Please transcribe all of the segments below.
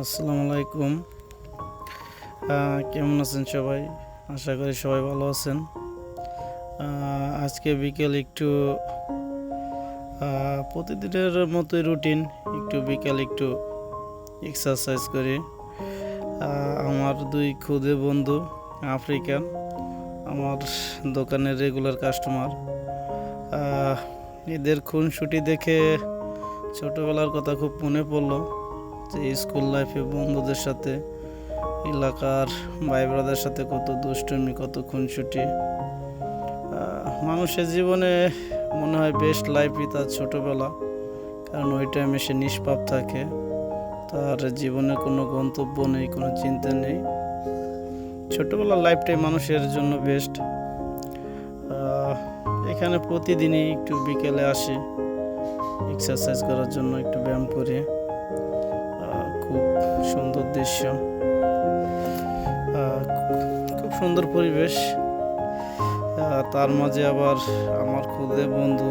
আসসালামু আলাইকুম। কেমন আছেন সবাই? আশা করি সবাই ভালো আছেন। আজকে বিকেল একটু প্রতিদিনের মতোই রুটিন, একটু বিকেল একটু এক্সারসাইজ করি। আমার দুই খুদে বন্ধু আফ্রিকান, আমার দোকানের রেগুলার কাস্টমার। এদের খুনসুটি দেখে ছোটোবেলার কথা খুব মনে পড়লো, যে স্কুল লাইফে বন্ধুদের সাথে, এলাকার ভাই ব্রাদের সাথে কত দুষ্টুমি, কত খুনসুটি। মানুষের জীবনে মনে হয় বেস্ট লাইফই তার ছোটোবেলা, কারণ ওই টাইমে সে নিষ্পাপ থাকে, তার জীবনে কোনো গন্তব্য নেই, কোনো চিন্তা নেই। ছোটোবেলার লাইফটাই মানুষের জন্য বেস্ট। এখানে প্রতিদিনই একটু বিকেলে আসি এক্সারসাইজ করার জন্য, একটু ব্যায়াম করি। খুব সুন্দর দৃশ্য, খুব সুন্দর পরিবেশ। তার মাঝে আবার আমার খুদে বন্ধু,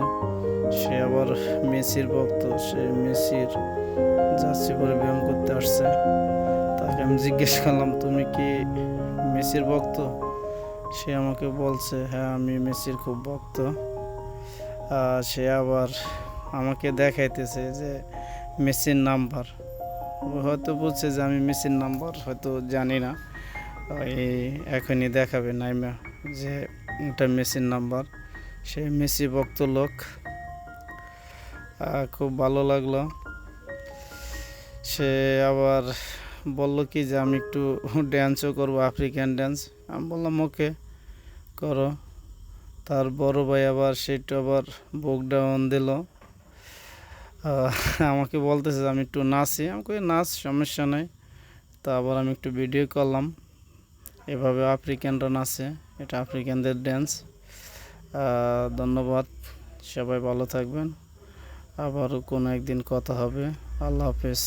সে আবার মেসির ভক্ত, সে মেসির জার্সি পরে ব্যায়াম করতে আসছে। তাকে আমি জিজ্ঞেস করলাম, তুমি কি মেসির ভক্ত? সে আমাকে বলছে, হ্যাঁ আমি মেসির খুব ভক্ত। সে আবার আমাকে দেখাইতেছে যে মেসির নাম্বার। ও হয়তো বলছে যে আমি মেসির নাম্বার হয়তো জানি না, এখনই দেখাবে নাইমা যে এটা মেসির নাম্বার। সে মেসি ভক্ত লোক। খুব ভালো লাগলো। সে আবার বলল কি যে আমি একটু ড্যান্সও করবো, আফ্রিকান ড্যান্স। আমি বললাম ওকে, করো। তার বড় ভাই আবার সেটা আবার বুক ডাউন দিল, আমাকে বলতেছে যে আমি একটু নাচি। আমাকে নাচ, সমস্যা নাই। তা আবার আমি একটু ভিডিও করলাম, এভাবে আফ্রিকানরা নাচে, এটা আফ্রিকানদের ড্যান্স। ধন্যবাদ, সবাই ভালো থাকবেন। আবারও কোনো একদিন কথা হবে। আল্লাহ হাফেজ।